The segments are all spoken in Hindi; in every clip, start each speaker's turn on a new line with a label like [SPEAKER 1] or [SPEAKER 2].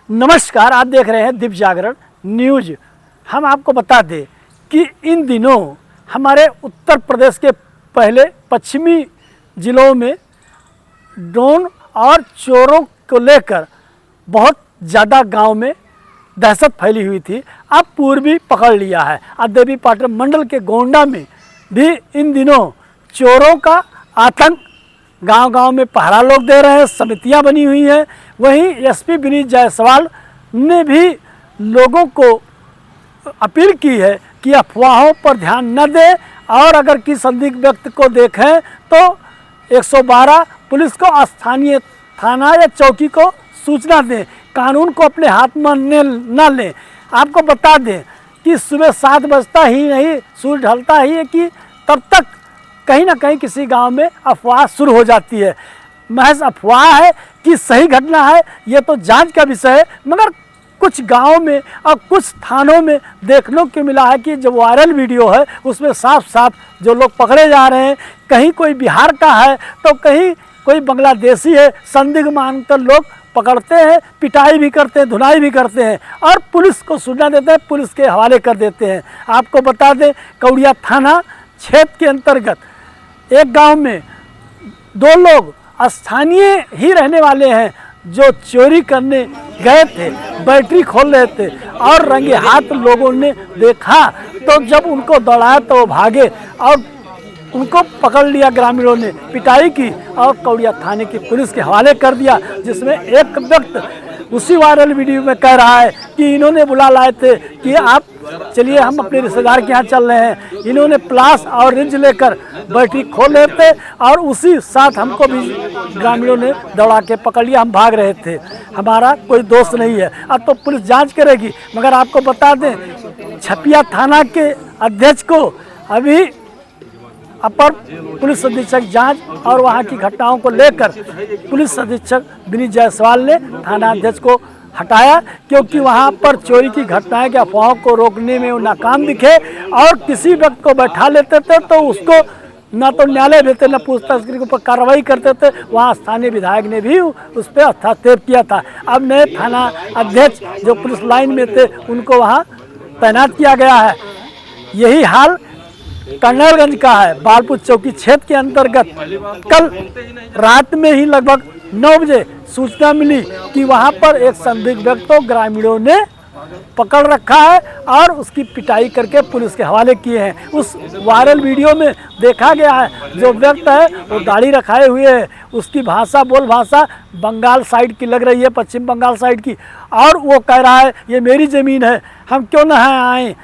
[SPEAKER 1] नमस्कार, आप देख रहे हैं दीप जागरण न्यूज। हम आपको बता दें कि इन दिनों हमारे उत्तर प्रदेश के पहले पश्चिमी ज़िलों में ड्रोन और चोरों को लेकर बहुत ज़्यादा गांव में दहशत फैली हुई थी। अब पूर्वी पकड़ लिया है। अब देवी पाटन मंडल के गोंडा में भी इन दिनों चोरों का आतंक गांव-गांव में पहरा लोग दे रहे हैं, समितियां बनी हुई हैं। वहीं एसपी विनीत जायसवाल ने भी लोगों को अपील की है कि अफवाहों पर ध्यान न दें और अगर किसी संदिग्ध व्यक्ति को देखें तो 112 पुलिस को, स्थानीय थाना या चौकी को सूचना दें, कानून को अपने हाथ में न लें। आपको बता दें कि सुबह 7 बजता ही नहीं, सूरज ढलता ही है कि तब तक कहीं ना कहीं किसी गांव में अफवाह शुरू हो जाती है। महज अफवाह है कि सही घटना है, ये तो जांच का विषय है। मगर कुछ गांवों में और कुछ थानों में देखने को मिला है कि जो वायरल वीडियो है उसमें साफ साफ जो लोग पकड़े जा रहे हैं, कहीं कोई बिहार का है तो कहीं कोई बांग्लादेशी है, संदिग्ध मानकर लोग पकड़ते हैं, पिटाई भी करते हैं, धुनाई भी करते हैं और पुलिस को सूचना देते हैं, पुलिस के हवाले कर देते हैं। आपको बता दें, कौड़िया थाना क्षेत्र के अंतर्गत एक गांव में 2 लोग स्थानीय ही रहने वाले हैं जो चोरी करने गए थे, बैटरी खोल रहे थे और रंगे हाथ लोगों ने देखा तो जब उनको दौड़ाया तो वो भागे और उनको पकड़ लिया। ग्रामीणों ने पिटाई की और कौड़िया थाने की पुलिस के हवाले कर दिया, जिसमें एक व्यक्ति उसी वायरल वीडियो में कह रहा है कि इन्होंने बुला लाए थे कि आप चलिए हम अपने रिश्तेदार के यहाँ चल रहे हैं। इन्होंने प्लास और रिंच लेकर बैटरी खोल रहे थे और उसी साथ हमको भी ग्रामीणों ने दौड़ा के पकड़ लिया, हम भाग रहे थे, हमारा कोई दोस्त नहीं है। अब तो पुलिस जांच करेगी। मगर आपको बता दें, छपिया थाना के अध्यक्ष को अभी अपर पुलिस अधीक्षक जांच और वहां की घटनाओं को लेकर पुलिस अधीक्षक विनीत जायसवाल ने थाना अध्यक्ष को हटाया, क्योंकि वहां पर चोरी की घटनाएं के अफवाहों को रोकने में वो नाकाम दिखे और किसी व्यक्ति को बैठा लेते थे तो उसको न तो न्यायालय भेजते न पूछताछ के ऊपर कार्रवाई करते थे। वहाँ स्थानीय विधायक ने भी उस पर हस्तक्षेप किया था। अब नए थाना अध्यक्ष जो पुलिस लाइन में थे उनको वहाँ तैनात किया गया है। यही हाल कर्नलगंज का है। बालपुर चौकी क्षेत्र के अंतर्गत कल रात में ही लगभग 9 बजे सूचना मिली कि वहां पर एक संदिग्ध व्यक्ति को ग्रामीणों ने पकड़ रखा है और उसकी पिटाई करके पुलिस के हवाले किए हैं। उस वायरल वीडियो में देखा गया है जो व्यक्ति है वो दाढ़ी रखाए हुए है, उसकी भाषा बोल भाषा बंगाल साइड की लग रही है, पश्चिम बंगाल साइड की, और वो कह रहा है ये मेरी ज़मीन है, हम क्यों न आए।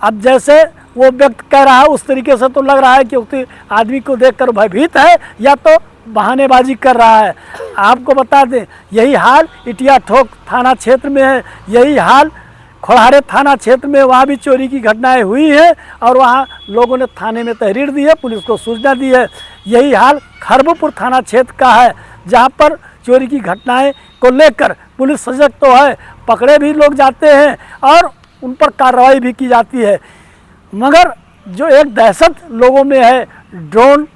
[SPEAKER 1] अब जैसे वो व्यक्ति कह रहा है उस तरीके से तो लग रहा है कि उस आदमी को देखकर भयभीत है या तो बहानेबाजी कर रहा है। आपको बता दें, यही हाल इटिया ठोक थाना क्षेत्र में है, यही हाल खोड़ारे थाना क्षेत्र में, वहाँ भी चोरी की घटनाएं हुई हैं और वहाँ लोगों ने थाने में तहरीर दी है, पुलिस को सूचना दी है। यही हाल खरबपुर थाना क्षेत्र का है, जहाँ पर चोरी की घटनाएं को लेकर पुलिस सजग तो है, पकड़े भी लोग जाते हैं और उन पर कार्रवाई भी की जाती है। मगर जो एक दहशत लोगों में है ड्रोन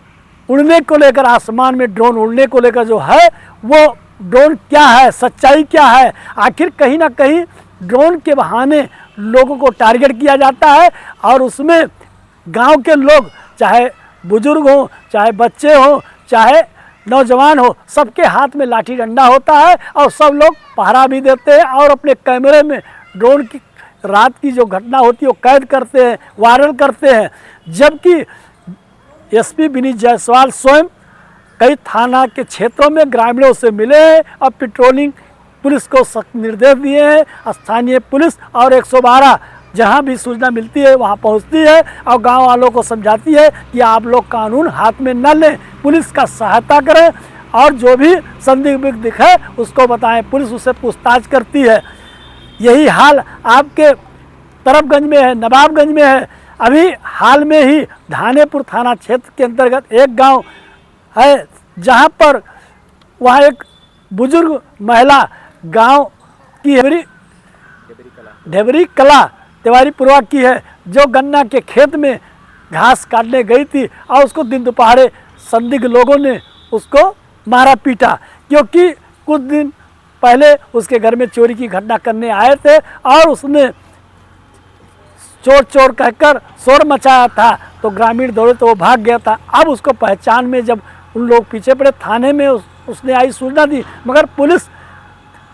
[SPEAKER 1] उड़ने को लेकर, आसमान में ड्रोन उड़ने को लेकर जो है, वो ड्रोन क्या है, सच्चाई क्या है। आखिर कहीं ना कहीं ड्रोन के बहाने लोगों को टारगेट किया जाता है और उसमें गांव के लोग, चाहे बुजुर्ग हो, चाहे बच्चे हो, चाहे नौजवान हो, सबके हाथ में लाठी डंडा होता है और सब लोग पहरा भी देते हैं और अपने कैमरे में ड्रोन की रात की जो घटना होती है वो कैद करते हैं, वायरल करते हैं। जबकि एसपी विनीत जायसवाल स्वयं कई थाना के क्षेत्रों में ग्रामीणों से मिले हैं और पेट्रोलिंग पुलिस को सख्त निर्देश दिए हैं। स्थानीय पुलिस और 112 जहां भी सूचना मिलती है वहां पहुंचती है और गांव वालों को समझाती है कि आप लोग कानून हाथ में न लें, पुलिस का सहायता करें और जो भी संदिग्ध व्यक्ति दिखे उसको बताएं, पुलिस उससे पूछताछ करती है। यही हाल आपके तरफगंज में है, नवाबगंज में है। अभी हाल में ही धानेपुर थाना क्षेत्र के अंतर्गत एक गांव है जहां पर वहाँ एक बुजुर्ग महिला गांव की ढेबरी कला तिवारीपुरवा की है, जो गन्ना के खेत में घास काटने गई थी और उसको दिन दोपहरे संदिग्ध लोगों ने उसको मारा पीटा, क्योंकि कुछ दिन पहले उसके घर में चोरी की घटना करने आए थे और उसने चोर चोर कहकर शोर मचाया था, तो ग्रामीण दौड़े तो वो भाग गया था। अब उसको पहचान में जब उन लोग पीछे पड़े, थाने में उसने आई सूचना दी, मगर पुलिस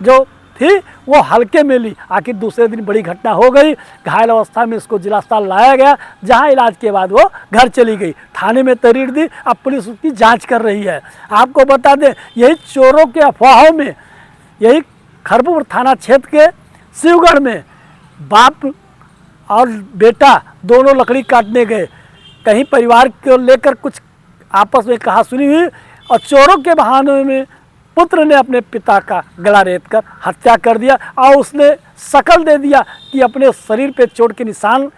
[SPEAKER 1] जो थी वो हल्के में ली। आखिर दूसरे दिन बड़ी घटना हो गई, घायल अवस्था में इसको जिला अस्पताल लाया गया, जहां इलाज के बाद वो घर चली गई। थाने में तहरीर दी, अब पुलिस उसकी जांच कर रही है। आपको बता दें, यही चोरों के अफवाहों में, यही खरबूपुर थाना क्षेत्र के शिवगढ़ में बाप और बेटा दोनों लकड़ी काटने गए। कहीं परिवार को लेकर कुछ आपस में कहा सुनी हुई, और चोरों के बहाने में पुत्र ने अपने पिता का गला रेत कर हत्या कर दिया और उसने शकल दे दिया कि अपने शरीर पे चोट के निशान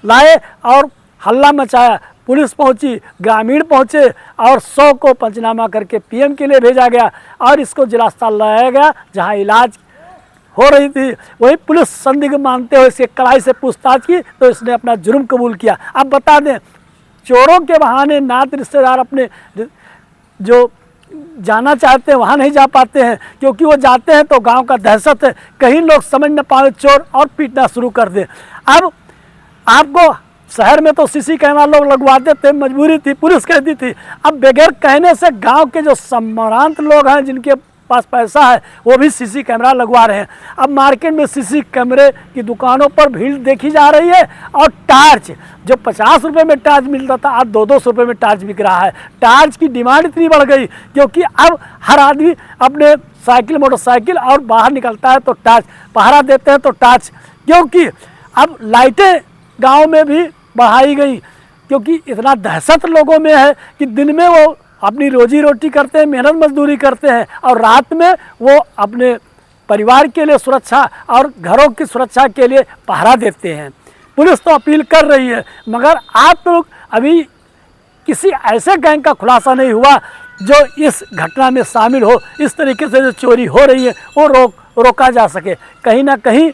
[SPEAKER 1] लाए और हल्ला मचाया। पुलिस पहुंची, ग्रामीण पहुंचे और 100 को पंचनामा करके पीएम के लिए भेजा गया और इसको जिला अस्पताल लाया गया, जहां इलाज हो रही थी। वही पुलिस संदिग्ध मानते हुए इसके कड़ाई से पूछताछ की तो इसने अपना जुर्म कबूल किया। अब बता दें, चोरों के बहाने नात रिश्तेदार अपने जो जाना चाहते हैं वहाँ नहीं जा पाते हैं, क्योंकि वो जाते हैं तो गांव का दहशत है, कहीं लोग समझ न पाए चोर और पीटना शुरू कर दें। अब आपको शहर में तो सीसी कैमरा लोग लगवाते थे, मजबूरी थी, पुलिस कहती थी। अब बगैर कहने से गांव के जो सम्भ्रांत लोग हैं, जिनके पास पैसा है, वो भी सीसी कैमरा लगवा रहे हैं। अब मार्केट में सीसी कैमरे की दुकानों पर भीड़ देखी जा रही है और टार्च जो 50 रुपये में टार्च मिलता था, आज 200 रुपये में टार्च बिक रहा है। टार्च की डिमांड इतनी बढ़ गई क्योंकि अब हर आदमी अपने साइकिल मोटरसाइकिल और बाहर निकलता है तो टार्च, पहरा देते हैं तो टार्च, क्योंकि अब लाइटें गाँव में भी बढ़ाई गई, क्योंकि इतना दहशत लोगों में है कि दिन में वो अपनी रोजी रोटी करते हैं, मेहनत मजदूरी करते हैं और रात में वो अपने परिवार के लिए सुरक्षा और घरों की सुरक्षा के लिए पहरा देते हैं। पुलिस तो अपील कर रही है, मगर आप लोग अभी किसी ऐसे गैंग का खुलासा नहीं हुआ जो इस घटना में शामिल हो। इस तरीके से जो चोरी हो रही है वो रोका जा सके। कहीं ना कहीं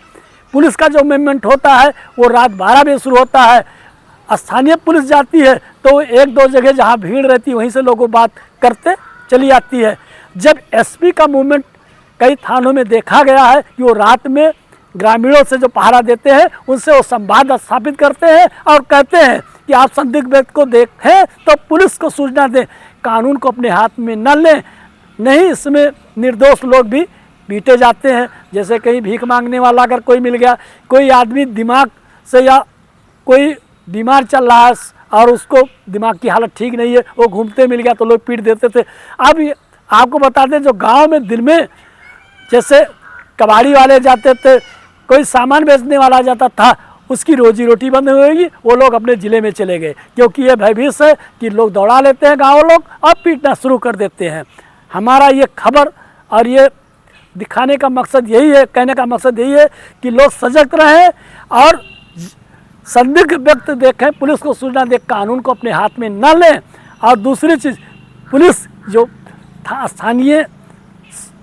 [SPEAKER 1] पुलिस का जो मूवमेंट होता है वो रात 12 बजे शुरू होता है। स्थानीय पुलिस जाती है तो एक दो जगह जहाँ भीड़ रहती है वहीं से लोगों बात करते चली आती है। जब एसपी का मूवमेंट कई थानों में देखा गया है कि वो रात में ग्रामीणों से जो पहरा देते हैं उनसे वो संवाद स्थापित करते हैं और कहते हैं कि आप संदिग्ध व्यक्ति को देखें तो पुलिस को सूचना दें, कानून को अपने हाथ में न लें, नहीं इसमें निर्दोष लोग भी पीटे जाते हैं। जैसे कहीं भीख मांगने वाला अगर कोई मिल गया, कोई आदमी दिमाग से या कोई बीमार चल रहा है और उसको दिमाग की हालत ठीक नहीं है, वो घूमते मिल गया तो लोग पीट देते थे। अब आपको बता दें, जो गांव में दिन में जैसे कबाड़ी वाले जाते थे, कोई सामान बेचने वाला जाता था, उसकी रोजी रोटी बंद होगी, वो लोग अपने ज़िले में चले गए, क्योंकि ये भयभीत है कि लोग दौड़ा लेते हैं गाँव लोग और पीटना शुरू कर देते हैं। हमारा ये खबर और ये दिखाने का मकसद यही है, कहने का मकसद यही है कि लोग सजग रहें और संदिग्ध व्यक्ति देखें, पुलिस को सूचना दे, कानून को अपने हाथ में न लें। और दूसरी चीज़, पुलिस जो स्थानीय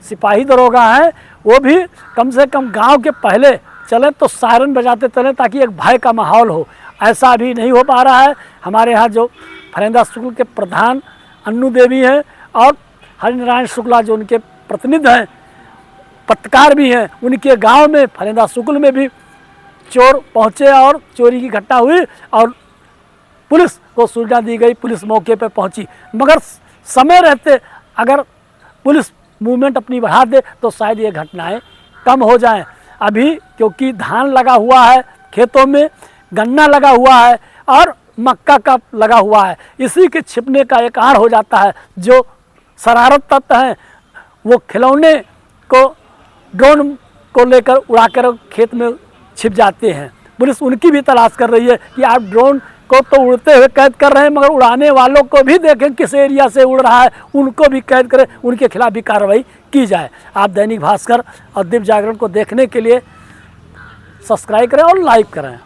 [SPEAKER 1] सिपाही दरोगा हैं वो भी कम से कम गांव के पहले चले तो सायरन बजाते चलें ताकि एक भय का माहौल हो। ऐसा अभी नहीं हो पा रहा है। हमारे यहाँ जो फरेंदा शुक्ल के प्रधान अन्नू देवी हैं और हरिनारायण शुक्ला जो उनके प्रतिनिधि हैं, पत्रकार भी हैं, उनके गांव में फरेंदा शुक्ल में भी चोर पहुंचे और चोरी की घटना हुई और पुलिस को सूचना दी गई, पुलिस मौके पर पहुंची। मगर समय रहते अगर पुलिस मूवमेंट अपनी बढ़ा दे तो शायद ये घटनाएं कम हो जाएं। अभी क्योंकि धान लगा हुआ है खेतों में, गन्ना लगा हुआ है और मक्का का लगा हुआ है, इसी के छिपने का एक आड़ हो जाता है। जो शरारत तत्व हैं वो खिलौने को ड्रोन को लेकर उड़ाकर खेत में छिप जाते हैं। पुलिस उनकी भी तलाश कर रही है कि आप ड्रोन को तो उड़ते हुए कैद कर रहे हैं, मगर उड़ाने वालों को भी देखें किस एरिया से उड़ रहा है, उनको भी कैद करें, उनके खिलाफ भी कार्रवाई की जाए। आप दैनिक भास्कर और दिव्य जागरण को देखने के लिए सब्सक्राइब करें और लाइक करें।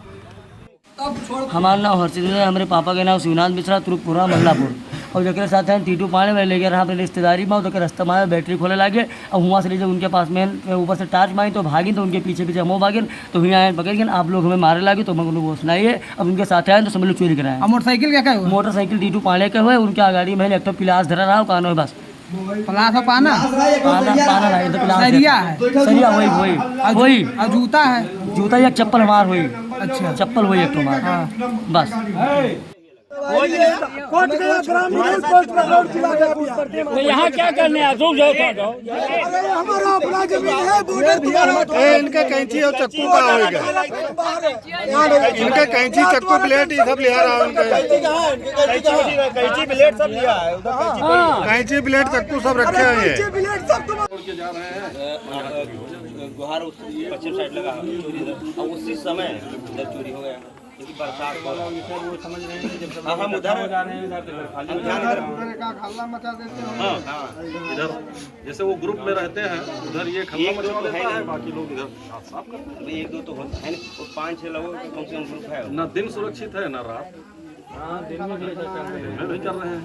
[SPEAKER 2] हमारा नाम हर्षित है, हमारे पापा के नाम शिवनाथ मिश्रा, तुरुपुरा मल्लापुर। और जगह साथ हैं टीटू पाने में ले गया रहा अपने रिश्तेदारी में, तो रास्ता में बैटरी खोले लागे। अब वहाँ से ले जब उनके पास में ऊपर से टार्च मारी तो भागी, तो उनके पीछे पीछे हम भागे तो हुई आए पकड़ गए, आप लोग हमें मारे लागे तो मैं वो सुनाइए। अब उनके साथ आए तो समझ लो चोरी कराए।
[SPEAKER 3] मोटरसाइकिल क्या हुआ?
[SPEAKER 2] मोटरसाइकिल टीटू पाने के हुए, उनके गाड़ी में लैपटॉप पिलास धरा रहा कानों बस
[SPEAKER 3] पलास और पाना
[SPEAKER 2] पाना है इधर प्लास
[SPEAKER 3] सरिया है।
[SPEAKER 2] सरिया वही
[SPEAKER 3] और जूता है।
[SPEAKER 2] जूता एक चप्पल हमार हुई।
[SPEAKER 3] अच्छा।
[SPEAKER 2] चप्पल वही एक हमार। बस
[SPEAKER 1] तो यहाँ क्या करने आए? रुक जाओ।
[SPEAKER 4] हमारा अपना जमीन है, बॉर्डर तुम्हारा।
[SPEAKER 5] इनके कैंची और चक्कू का होगा, इनके कैंची चक्कू प्लेट ये सब लिया रहा उनके,
[SPEAKER 4] कैंची ब्लेड सब लिया है उधर।
[SPEAKER 5] कैंची प्लेट चक्कू सब रखे हुए हैं।
[SPEAKER 4] ब्लेड सब तुम
[SPEAKER 6] गुहार पश्चिम साइड लगा चोरी इधर, और उसी समय इधर चोरी हो गया क्योंकि बरसात हो रहा है। वो समझ रहे हैं कि जब हम उधर जा रहे हैं
[SPEAKER 7] इधर जैसे वो ग्रुप में रहते हैं, उधर ये खल्ला मचवा देता है, बाकी लोग इधर साफ करते हैं।
[SPEAKER 6] एक दो तो होता है नहीं, और 5-6 लोगों का कम से कम ग्रुप है।
[SPEAKER 7] ना दिन सुरक्षित है ना रात। दिन में भी कर रहे हैं।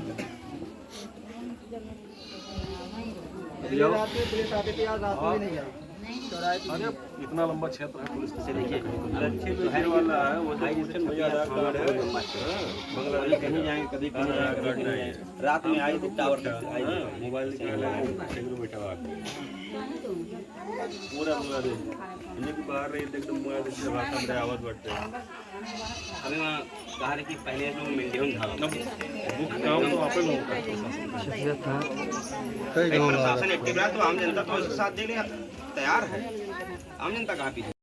[SPEAKER 7] अरे इतना लंबा क्षेत्र है पुलिस
[SPEAKER 6] से देखिए लक्ष्य है वाला है वो बंगला कहीं जाएंगे, कभी कहीं जाएंगे, रात में आई तो टावर आई मोबाइल बैठा हुआ पूरा बाहर रही एकदम मोबाइल से भाषा में आवाज बढ़ते हैं। अभी वहाँ कहा कि पहले लोग मिलते
[SPEAKER 7] मुख्य काम तो आप लोगों का
[SPEAKER 6] प्रशासन एक्टिव रहा तो आम जनता तो उसके साथ देने तैयार है। आम जनता कहाँ पीछे